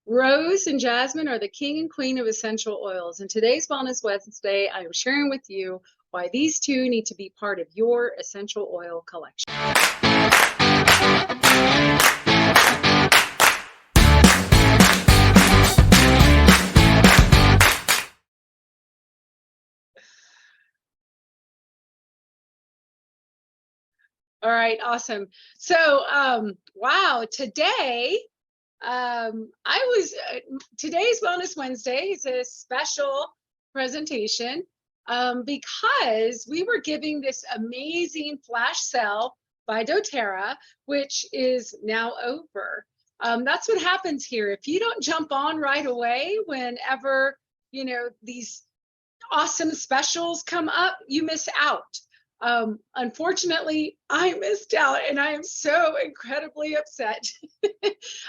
Rose and Jasmine are the king and queen of essential oils. And today's Wellness Wednesday, I am sharing with you why these two need to be part of your essential oil collection. All right, awesome. So, wow, today, today's Wellness Wednesday is a special presentation because we were giving this amazing flash sale by doTERRA, which is now over. That's what happens here. If you don't jump on right away whenever, these awesome specials come up, you miss out. Unfortunately, I missed out and I am so incredibly upset.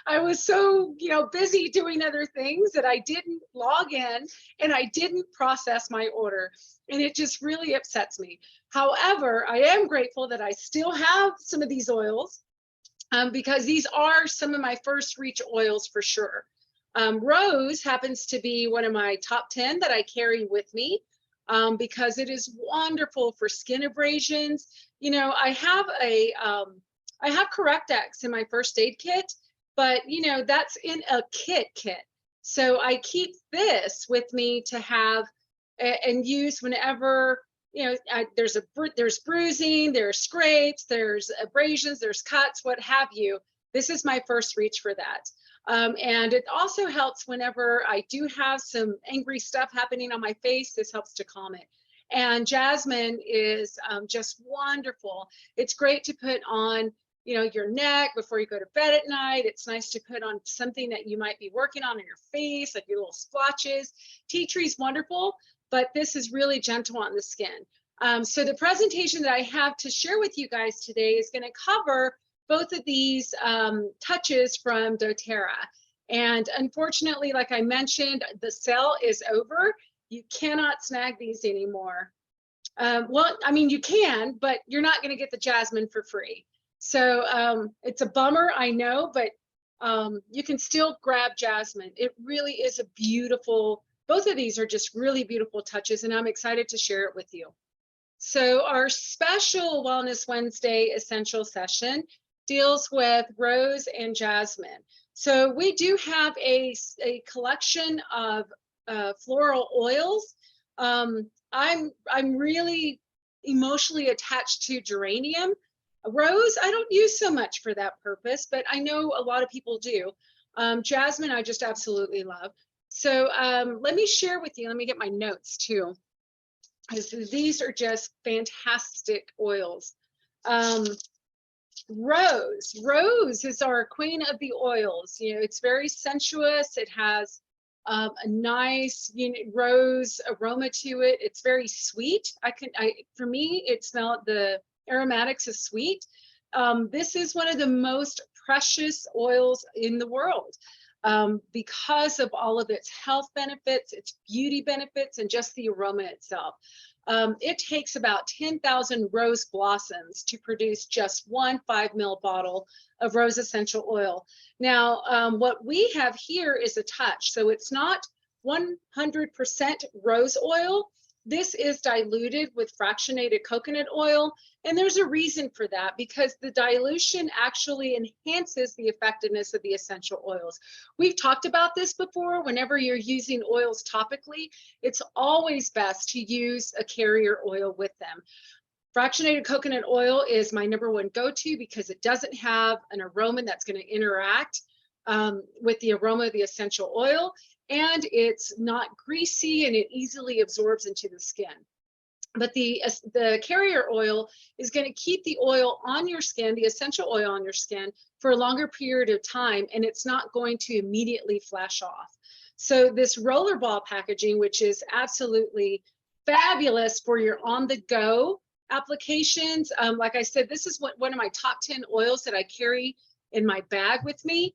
I was so, busy doing other things that I didn't log in and I didn't process my order. And it just really upsets me. However, I am grateful that I still have some of these oils because these are some of my first reach oils for sure. Rose happens to be one of my top 10 that I carry with me. Because it is wonderful for skin abrasions. I have I have Correct-X in my first aid kit, but that's in a kit. So I keep this with me to have and use whenever, there's bruising, there's scrapes, there's abrasions, there's cuts, what have you. This is my first reach for that. And it also helps whenever I do have some angry stuff happening on my face. This helps to calm it. And Jasmine is just wonderful. It's great to put on, your neck before you go to bed at night. It's nice to put on something that you might be working on your face, like your little splotches. Tea tree is wonderful, but this is really gentle on the skin. So the presentation that I have to share with you guys today is going to cover both of these touches from doTERRA. And unfortunately, like I mentioned, the sale is over. You cannot snag these anymore. Well, I mean, you can, but you're not going to get the Jasmine for free. So it's a bummer, I know, but you can still grab Jasmine. It really is a beautiful, both of these are just really beautiful touches, and I'm excited to share it with you. So our special Wellness Wednesday essential session deals with Rose and Jasmine. So we do have a collection of floral oils. I'm really emotionally attached to geranium. Rose, I don't use so much for that purpose, but I know a lot of people do. Jasmine, I just absolutely love. So let me share with you, let me get my notes too, because these are just fantastic oils. Rose is our queen of the oils. It's very sensuous. It has a nice, rose aroma to it. It's very sweet. For me, the aromatics is sweet. This is one of the most precious oils in the world because of all of its health benefits, its beauty benefits, and just the aroma itself. It takes about 10,000 rose blossoms to produce just one 5 ml bottle of rose essential oil. Now, what we have here is a touch. So it's not 100% rose oil. This is diluted with fractionated coconut oil. And there's a reason for that, because the dilution actually enhances the effectiveness of the essential oils. We've talked about this before. Whenever you're using oils topically, it's always best to use a carrier oil with them. Fractionated coconut oil is my #1 go-to because it doesn't have an aroma that's going to interact with the aroma of the essential oil, and it's not greasy and it easily absorbs into the skin. But the carrier oil is going to keep the oil on your skin, the essential oil on your skin, for a longer period of time, and it's not going to immediately flash off. So this rollerball packaging, which is absolutely fabulous for your on-the-go applications. Like I said, this is one of my top 10 oils that I carry in my bag with me.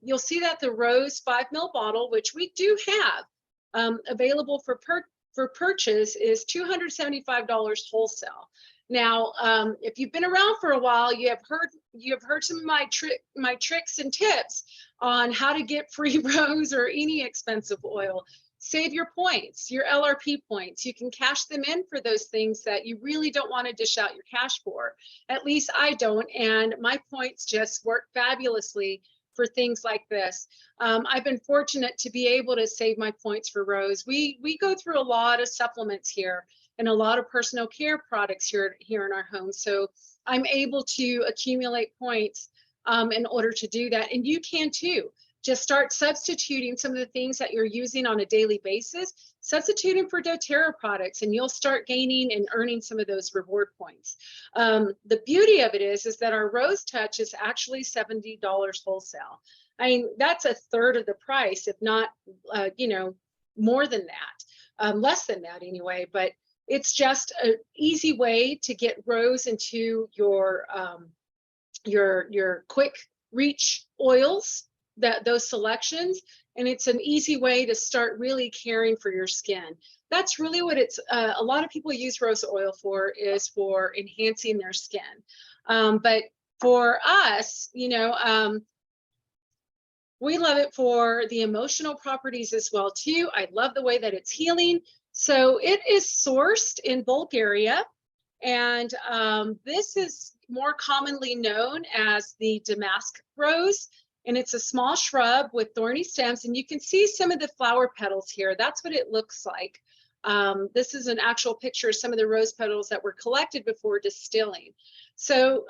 You'll see that the Rose 5 ml bottle, which we do have available for purchase, is $275 wholesale. Now, if you've been around for a while, you have heard some of my tricks and tips on how to get free rose or any expensive oil. Save your points, your LRP points. You can cash them in for those things that you really don't want to dish out your cash for. At least I don't, and my points just work fabulously for things like this. I've been fortunate to be able to save my points for Rose. We go through a lot of supplements here and a lot of personal care products here in our home. So I'm able to accumulate points in order to do that. And you can too. Just start substituting some of the things that you're using on a daily basis, substituting for doTERRA products, and you'll start gaining and earning some of those reward points. The beauty of it is that our Rose Touch is actually $70 wholesale. I mean, that's a third of the price, if not, you know, more than that, less than that anyway. But it's just an easy way to get Rose into your quick reach oils, those selections, and it's an easy way to start really caring for your skin. That's really what it's a lot of people use rose oil for, is for enhancing their skin. But for us, you know, we love it for the emotional properties as well too. I love the way that it's healing. So it is sourced in Bulgaria, and this is more commonly known as the damask rose. And it's a small shrub with thorny stems, and you can see some of the flower petals here. That's what it looks like. This is an actual picture of some of the rose petals that were collected before distilling. So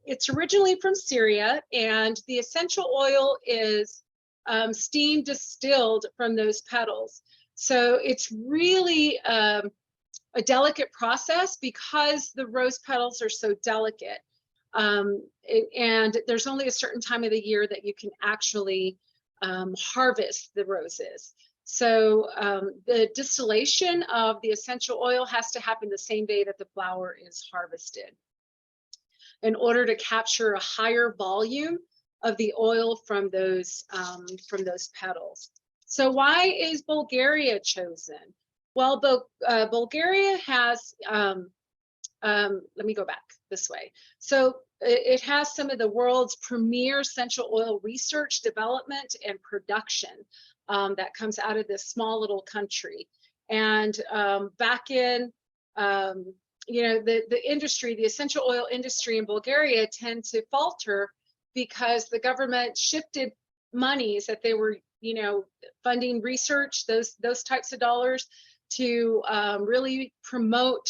it's originally from Syria, and the essential oil is steam distilled from those petals. So it's really a delicate process because the rose petals are so delicate. And there's only a certain time of the year that you can actually harvest the roses. So the distillation of the essential oil has to happen the same day that the flower is harvested in order to capture a higher volume of the oil from those petals. So why is Bulgaria chosen? Well, Bulgaria has, let me go back this way. So it has some of the world's premier essential oil research, development, and production that comes out of this small little country. And back in, you know, the industry, the essential oil industry in Bulgaria tend to falter because the government shifted monies that they were, you know, funding research, those types of dollars, to really promote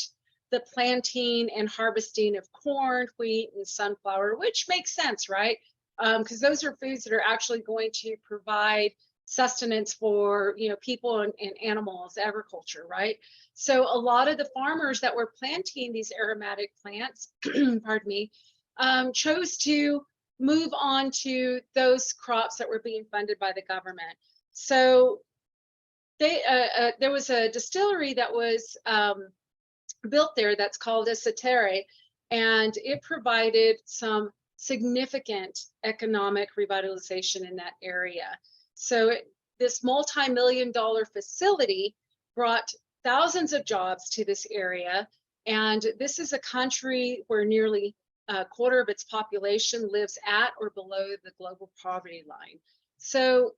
the planting and harvesting of corn, wheat, and sunflower, which makes sense, right? Because those are foods that are actually going to provide sustenance for, you know, people and animals, agriculture, right? So a lot of the farmers that were planting these aromatic plants, pardon me, chose to move on to those crops that were being funded by the government. So there was a distillery that was built there that's called DigestZen, and it provided some significant economic revitalization in that area. So this multi-million-dollar facility brought thousands of jobs to this area, and this is a country where nearly a quarter of its population lives at or below the global poverty line. So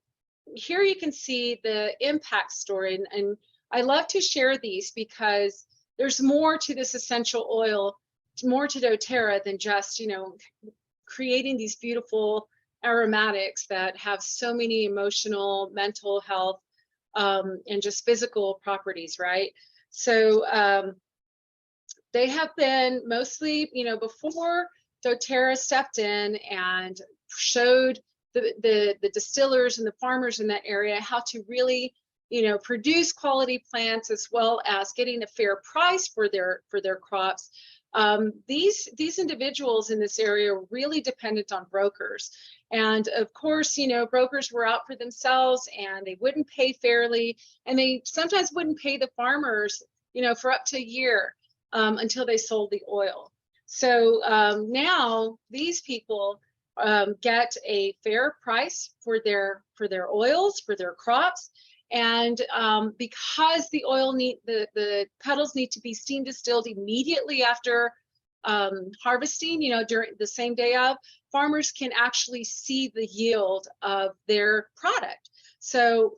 here you can see the impact story, and I love to share these because there's more to this essential oil, more to doTERRA than just, you know, creating these beautiful aromatics that have so many emotional, mental health, and just physical properties, right? So they have been mostly, you know, before doTERRA stepped in and showed the distillers and the farmers in that area how to really, you know, produce quality plants as well as getting a fair price for their crops. These individuals in this area are really dependent on brokers. And of course, you know, brokers were out for themselves and they wouldn't pay fairly, and they sometimes wouldn't pay the farmers, you know, for up to a year until they sold the oil. So now these people get a fair price for their oils, for their crops. And because the petals need to be steam distilled immediately after harvesting, during the same day of, farmers can actually see the yield of their product. So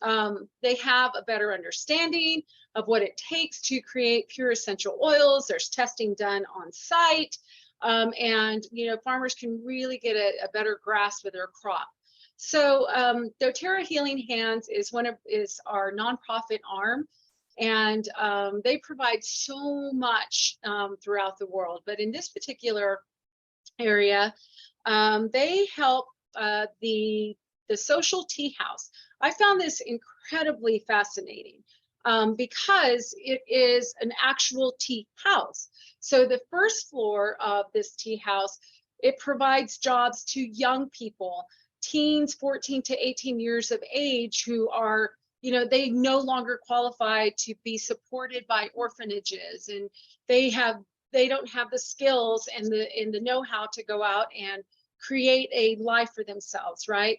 they have a better understanding of what it takes to create pure essential oils. There's testing done on site. And farmers can really get a better grasp of their crop. So doTERRA Healing Hands is our nonprofit arm, and they provide so much throughout the world. But in this particular area, they help the social tea house. I found this incredibly fascinating because it is an actual tea house. So the first floor of this tea house, it provides jobs to young people, teens 14 to 18 years of age, who are, they no longer qualify to be supported by orphanages, and they don't have the skills and the know-how to go out and create a life for themselves, right?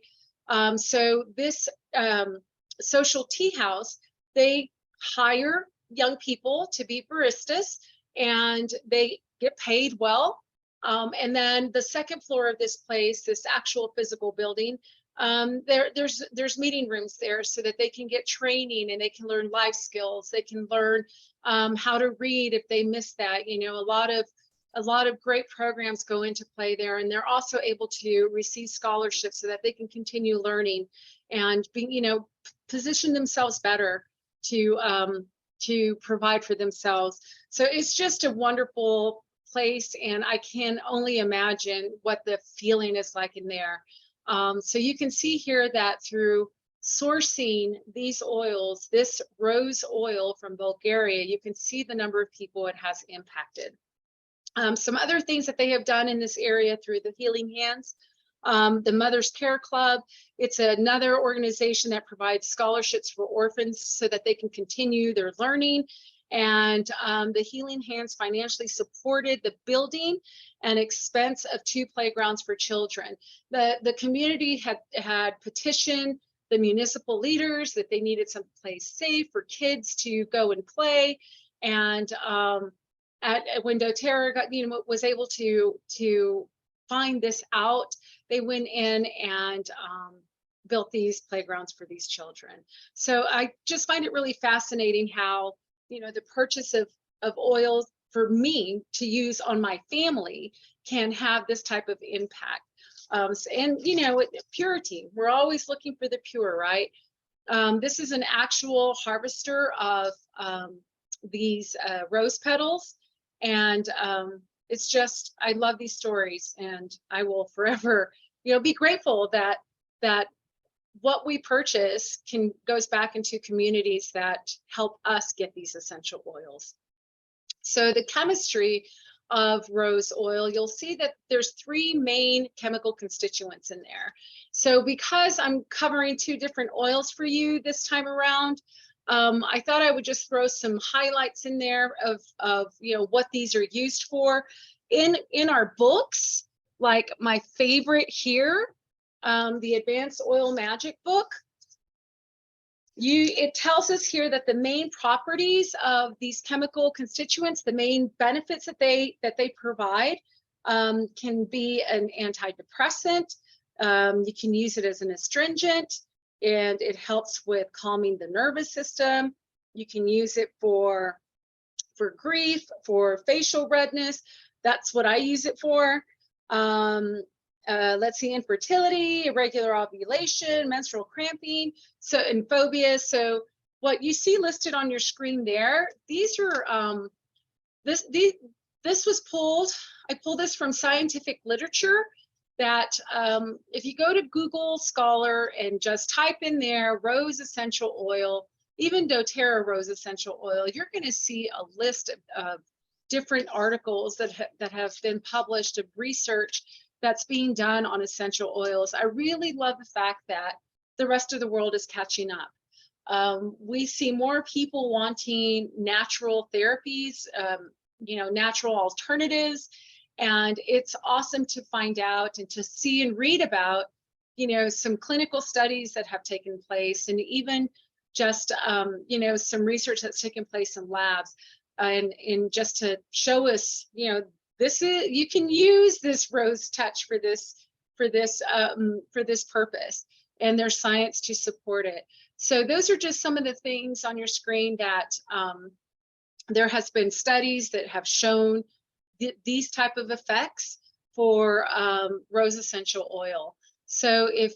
So this social tea house, they hire young people to be baristas, and they get paid well. And then the second floor of this place, this actual physical building, there's meeting rooms there so that they can get training and they can learn life skills. They can learn how to read if they miss that. A lot of great programs go into play there, and they're also able to receive scholarships so that they can continue learning and position themselves better to provide for themselves. So it's just a wonderful place, and I can only imagine what the feeling is like in there. So you can see here that through sourcing these oils, this rose oil from Bulgaria, you can see the number of people it has impacted. Some other things that they have done in this area through the Healing Hands, the Mother's Care Club, it's another organization that provides scholarships for orphans so that they can continue their learning. And the Healing Hands financially supported the building and expense of 2 playgrounds for children. The community had petitioned the municipal leaders that they needed some place safe for kids to go and play. And when doTERRA was able to find this out, they went in and built these playgrounds for these children. So I just find it really fascinating how the purchase of oils for me to use on my family can have this type of impact. And purity, we're always looking for the pure, right? This is an actual harvester of these rose petals, and it's just, I love these stories, and I will forever be grateful that what we purchase goes back into communities that help us get these essential oils. So the chemistry of rose oil, you'll see that there's 3 main chemical constituents in there. So because I'm covering 2 different oils for you this time around, I thought I would just throw some highlights in there of what these are used for. In our books, like my favorite here, the Advanced Oil Magic book, it tells us here that the main properties of these chemical constituents, the main benefits that they provide, can be an antidepressant. You can use it as an astringent, and it helps with calming the nervous system. You can use it for grief, for facial redness. That's what I use it for. Let's see, infertility, irregular ovulation, menstrual cramping, and phobia. So what you see listed on your screen there, these are this was pulled. I pulled this from scientific literature. That if you go to Google Scholar and just type in there rose essential oil, even doTERRA rose essential oil, you're going to see a list of different articles that have been published of research that's being done on essential oils. I really love the fact that the rest of the world is catching up. We see more people wanting natural therapies, natural alternatives, and it's awesome to find out and to see and read about, some clinical studies that have taken place, and even just, some research that's taken place in labs, and just to show us, you can use this rose touch for this purpose, and there's science to support it. So those are just some of the things on your screen that there has been studies that have shown these type of effects for rose essential oil. So if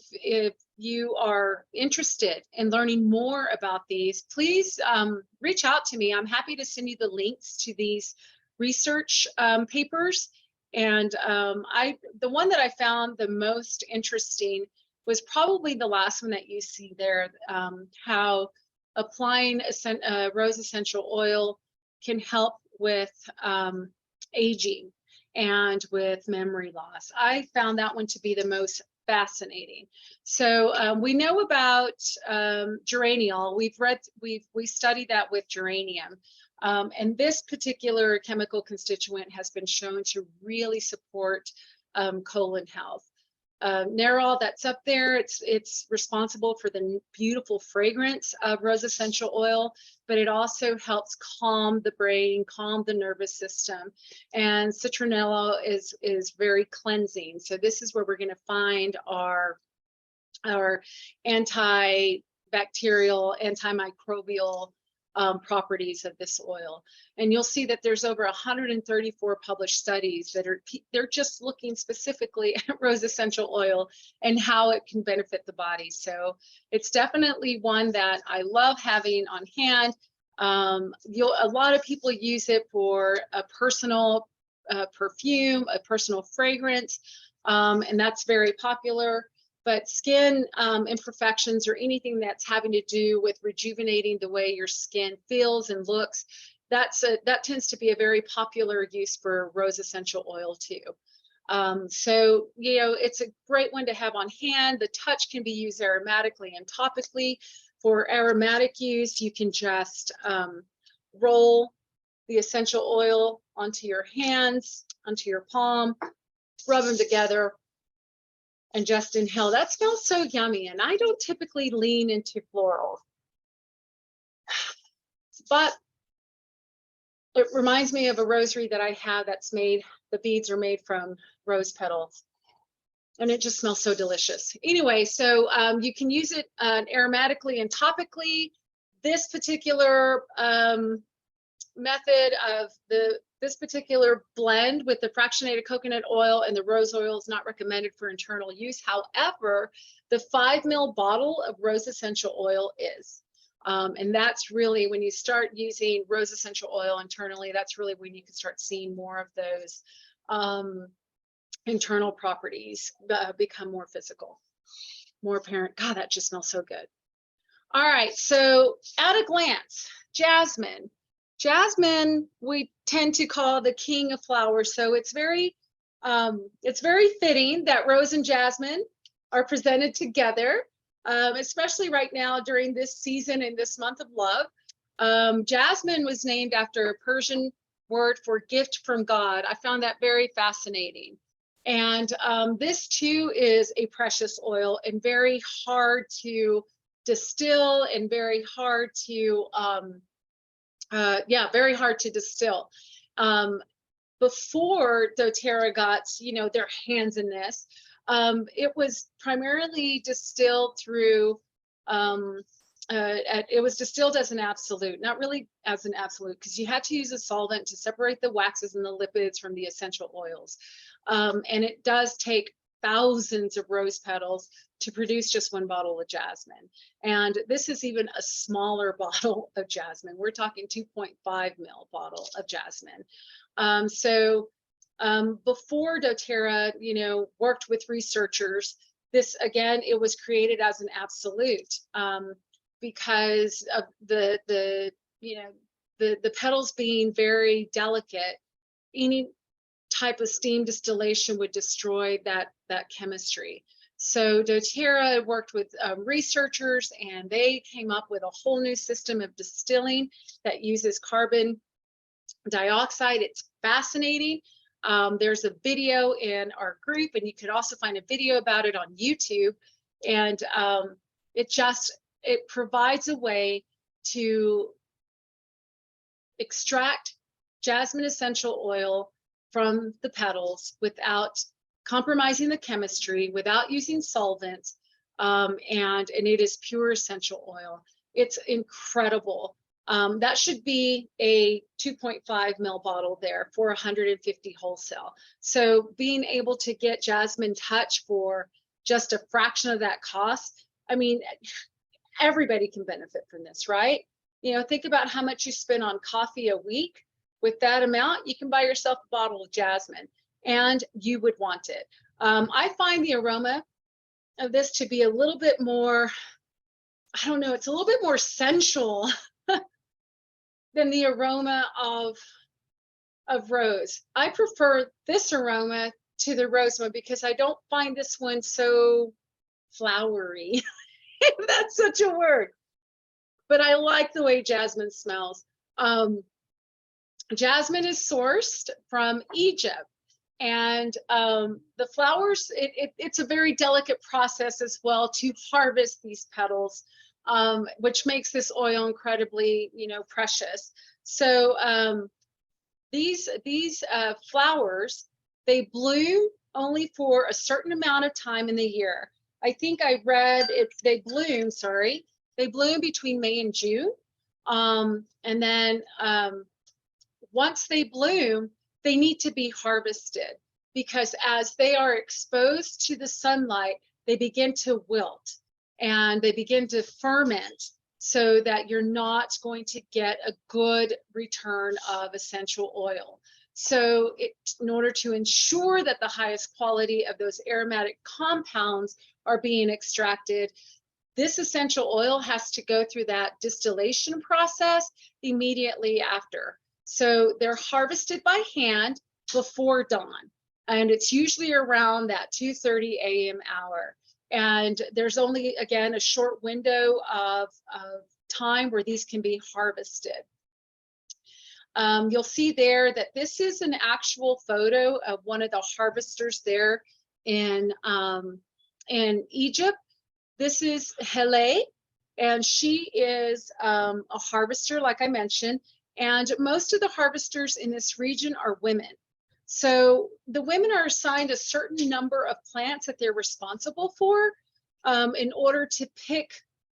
you are interested in learning more about these, please reach out to me. I'm happy to send you the links to these research papers. And the one that I found the most interesting was probably the last one that you see there, how applying rose essential oil can help with aging and with memory loss. I found that one to be the most fascinating. So we know about geraniol. We studied that with geranium. And this particular chemical constituent has been shown to really support colon health. Nerol, that's up there, it's responsible for the beautiful fragrance of rose essential oil, but it also helps calm the brain, calm the nervous system. And citronella is very cleansing. So this is where we're going to find our antibacterial, antimicrobial properties of this oil. And you'll see that there's over 134 published studies that they're just looking specifically at rose essential oil and how it can benefit the body. So it's definitely one that I love having on hand. A lot of people use it for a personal perfume, a personal fragrance, and that's very popular. But skin imperfections or anything that's having to do with rejuvenating the way your skin feels and looks, that tends to be a very popular use for rose essential oil too. So, you know, it's a great one to have on hand. The touch can be used aromatically and topically. For aromatic use, you can just roll the essential oil onto your hands, onto your palm, rub them together, and just inhale. That smells so yummy, and I don't typically lean into florals, but it reminds me of a rosary that I have that's made, the beads are made from rose petals, and it just smells so delicious. Anyway, so you can use it aromatically and topically. This particular method of this particular blend with the fractionated coconut oil and the rose oil is not recommended for internal use. However, the 5 ml bottle of rose essential oil is. And that's really, when you start using rose essential oil internally, that's really when you can start seeing more of those internal properties become more physical, more apparent. God, that just smells so good. All right, so at a glance, jasmine. Jasmine, we tend to call the king of flowers, so it's very fitting that Rose and Jasmine are presented together, especially right now during this season and this month of love. Jasmine was named after a Persian word for gift from God. I found that very fascinating. And this too is a precious oil and very hard to distill and very hard to very hard to distill. Before doTERRA got, you know, their hands in this, it was primarily distilled through, it was distilled as an absolute, not really as an absolute, because you had to use a solvent to separate the waxes and the lipids from the essential oils. And it does take thousands of rose petals to produce just one bottle of jasmine. And this is even a smaller bottle of jasmine. We're talking 2.5 ml bottle of jasmine. Before doTERRA, you know, worked with researchers, this, again, it was created as an absolute because of the petals being very delicate. Any type of steam distillation would destroy that chemistry. So doTERRA worked with researchers, and they came up with a whole new system of distilling that uses carbon dioxide. It's fascinating. There's a video in our group, and you could also find a video about it on YouTube. And it provides a way to extract jasmine essential oil from the petals without compromising the chemistry, without using solvents, and it is pure essential oil. It's incredible. That should be a 2.5 ml bottle there for 150 wholesale. So being able to get Jasmine Touch for just a fraction of that cost, I mean, everybody can benefit from this, right? You know, think about how much you spend on coffee a week. With that amount, you can buy yourself a bottle of Jasmine, and you would want it. I find the aroma of this to be a little bit more, I don't know, it's a little bit more sensual than the aroma of rose. I prefer this aroma to the rose one because I don't find this one so flowery, if that's such a word. But I like the way jasmine smells. Jasmine is sourced from Egypt, and the flowers, it's a very delicate process as well to harvest these petals, which makes this oil incredibly, you know, precious. So these flowers, they bloom only for a certain amount of time in the year. I think I read they bloom between May and June, and then once they bloom, they need to be harvested, because as they are exposed to the sunlight, they begin to wilt and they begin to ferment, so that you're not going to get a good return of essential oil. So in order to ensure that the highest quality of those aromatic compounds are being extracted, this essential oil has to go through that distillation process immediately after. So they're harvested by hand before dawn, and it's usually around that 2:30 a.m. hour. And there's only, again, a short window of time where these can be harvested. You'll see there that this is an actual photo of one of the harvesters there in Egypt. This is Hele, and she is a harvester, like I mentioned, and most of the harvesters in this region are women. So the women are assigned a certain number of plants that they're responsible for in order to pick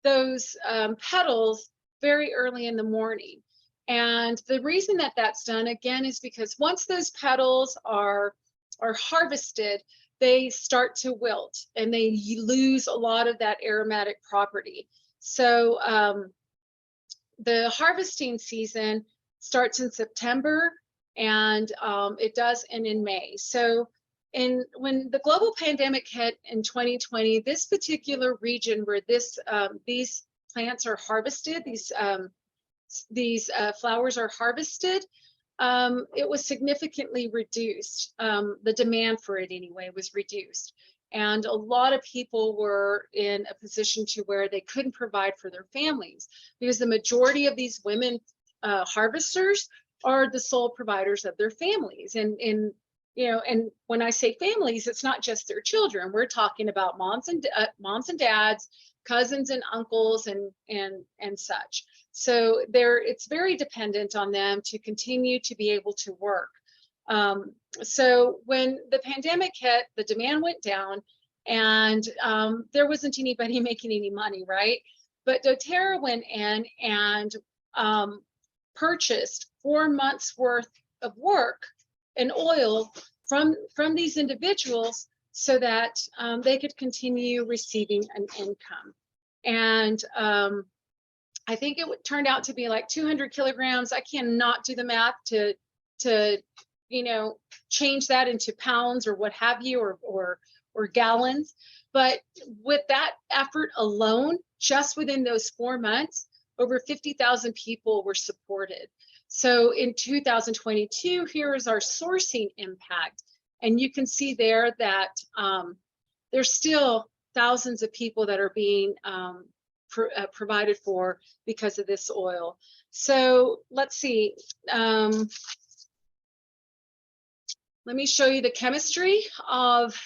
those petals very early in the morning. And the reason that that's done, again, is because once those petals are harvested, they start to wilt and they lose a lot of that aromatic property. So the harvesting season starts in September, and it does end in May. So when the global pandemic hit in 2020, this particular region where these plants are harvested, these flowers are harvested, it was significantly reduced. The demand for it anyway was reduced. And a lot of people were in a position to where they couldn't provide for their families, because the majority of these women harvesters are the sole providers of their families. And you know, and when I say families, it's not just their children. We're talking about moms and dads, cousins and uncles, and such. So it's very dependent on them to continue to be able to work. So when the pandemic hit, the demand went down, and there wasn't anybody making any money, right? But doTERRA went in and purchased 4 months worth of work and oil from these individuals, so that they could continue receiving an income. And I think it turned out to be like 200 kilograms. I cannot do the math to you know, change that into pounds or what have you, or gallons. But with that effort alone, just within those 4 months, over 50,000 people were supported. So in 2022, here is our sourcing impact. And you can see there that there's still thousands of people that are being provided for because of this oil. So let's see. Let me show you the chemistry of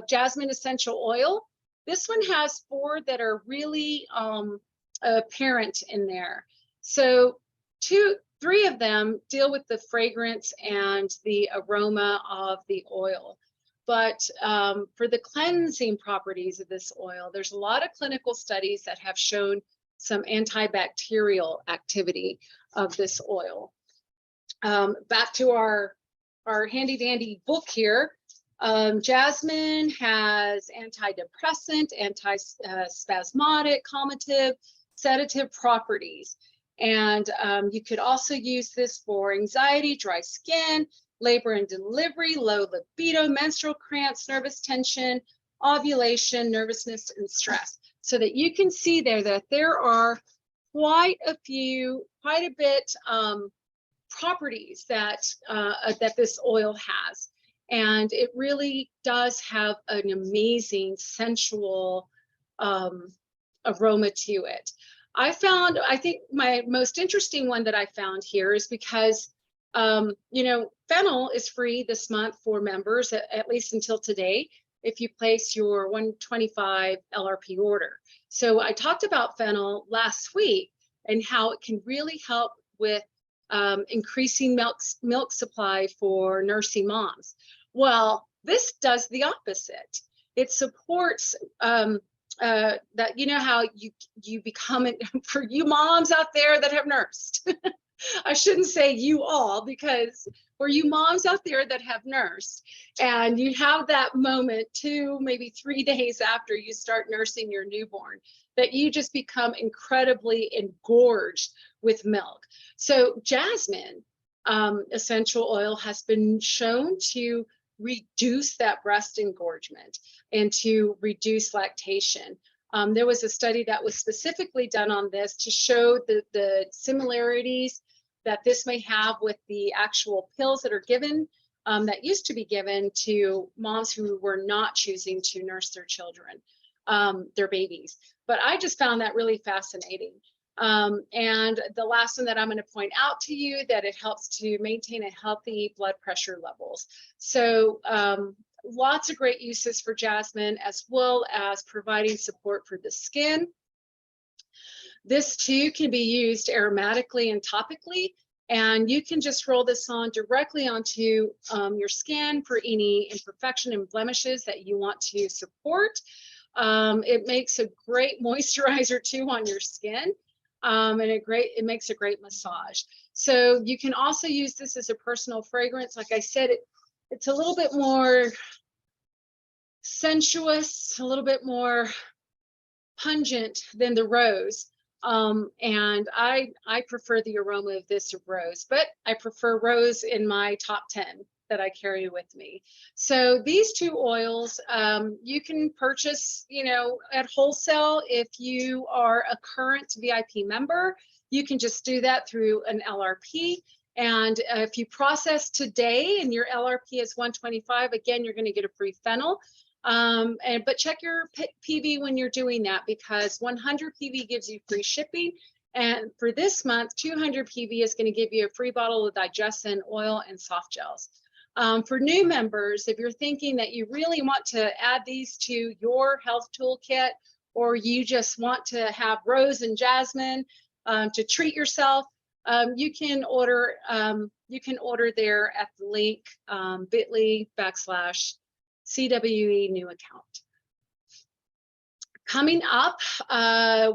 jasmine essential oil. This one has 4 that are really apparent in there. So 3 of them deal with the fragrance and the aroma of the oil. But for the cleansing properties of this oil, there's a lot of clinical studies that have shown some antibacterial activity of this oil. Back to our handy dandy book here. Jasmine has antidepressant, antispasmodic, calmative, sedative properties. And you could also use this for anxiety, dry skin, labor and delivery, low libido, menstrual cramps, nervous tension, ovulation, nervousness, and stress. So that you can see there that there are quite a bit properties that that this oil has. And it really does have an amazing sensual aroma to it. I think my most interesting one that I found here is because, you know, Fennel is free this month for members, at least until today, if you place your 125 LRP order. So I talked about Fennel last week and how it can really help with increasing milk supply for nursing moms. Well, this does the opposite. It supports that, you know, how you become it for you moms out there that have nursed. I shouldn't say you all, because for you moms out there that have nursed and you have that moment 2, maybe 3 days after you start nursing your newborn, that you just become incredibly engorged with milk. So jasmine essential oil has been shown to reduce that breast engorgement and to reduce lactation. There was a study that was specifically done on this to show the similarities that this may have with the actual pills that are given, that used to be given to moms who were not choosing to nurse their children, their babies. But I just found that really fascinating. And the last one that I'm going to point out to you, that it helps to maintain a healthy blood pressure levels. So lots of great uses for jasmine, as well as providing support for the skin. This too can be used aromatically and topically, and you can just roll this on directly onto your skin for any imperfection and blemishes that you want to support. It makes a great moisturizer too on your skin. And it makes a great massage. So you can also use this as a personal fragrance. Like I said, it's a little bit more sensuous, a little bit more pungent than the rose. And I prefer the aroma of this rose, but I prefer rose in my top 10 that I carry with me. So these 2 oils, you can purchase, you know, at wholesale. If you are a current VIP member, you can just do that through an LRP. And if you process today and your LRP is 125, again, you're going to get a free Fennel. But check your PV when you're doing that, because 100 PV gives you free shipping. And for this month, 200 PV is going to give you a free bottle of DigestZen oil and soft gels. For new members, if you're thinking that you really want to add these to your health toolkit, or you just want to have Rose and Jasmine to treat yourself, you can order there at the link bit.ly/CWE new account. Coming up,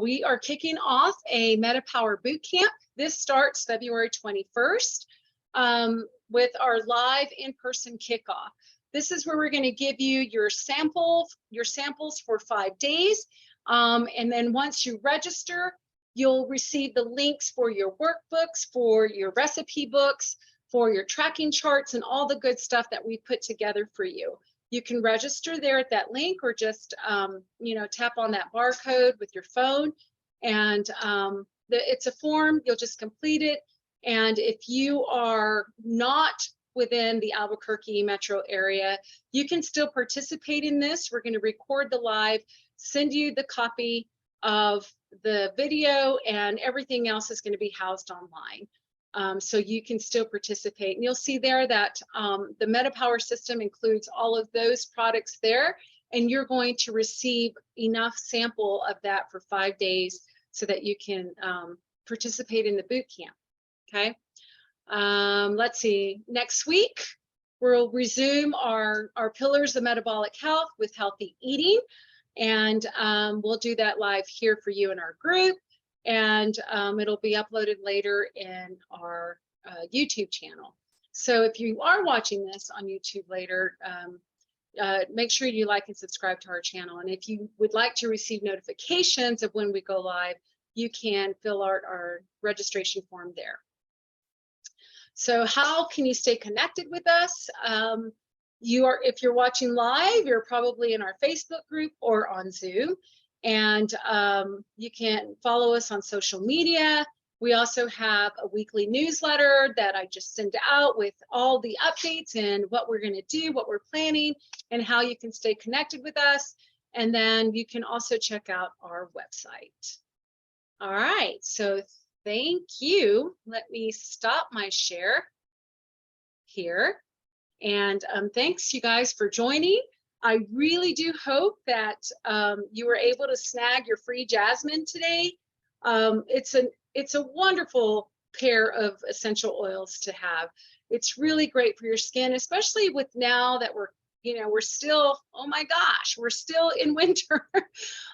we are kicking off a MetaPower Bootcamp. This starts February 21st with our live in-person kickoff. This is where we're going to give you your samples for 5 days. And then once you register, you'll receive the links for your workbooks, for your recipe books, for your tracking charts, and all the good stuff that we put together for you. You can register there at that link, or just you know, tap on that barcode with your phone, and it's a form. You'll just complete it. And if you are not within the Albuquerque metro area, you can still participate in this. We're going to record the live, send you the copy of the video, and everything else is going to be housed online. So you can still participate. And you'll see there that the MetaPower system includes all of those products there, and you're going to receive enough sample of that for 5 days so that you can participate in the boot camp. Okay. Let's see, next week, we'll resume our pillars of metabolic health with healthy eating. And we'll do that live here for you in our group. And it'll be uploaded later in our YouTube channel. So if you are watching this on YouTube later, make sure you like and subscribe to our channel. And if you would like to receive notifications of when we go live, you can fill out our registration form there. So how can you stay connected with us? If you're watching live, you're probably in our Facebook group or on Zoom. And you can follow us on social media. We also have a weekly newsletter that I just send out with all the updates and what we're going to do, what we're planning, and how you can stay connected with us. And then you can also check out our website. All right, so thank you. Let me stop my share here. And thanks you guys for joining. I really do hope that you were able to snag your free jasmine today. It's a wonderful pair of essential oils to have. It's really great for your skin, especially with now that we're still, oh my gosh, we're still in winter.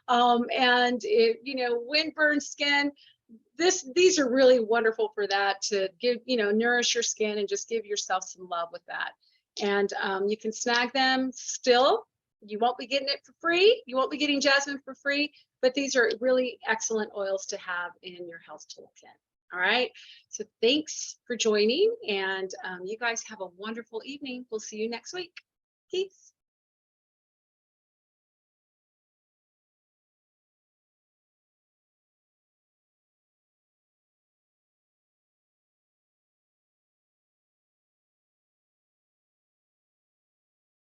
And windburn skin, these are really wonderful for that, to give, nourish your skin and just give yourself some love with that. And you can snag them still. You won't be getting it for free. You won't be getting jasmine for free, but these are really excellent oils to have in your health toolkit. All right. So thanks for joining, and you guys have a wonderful evening. We'll see you next week. Peace.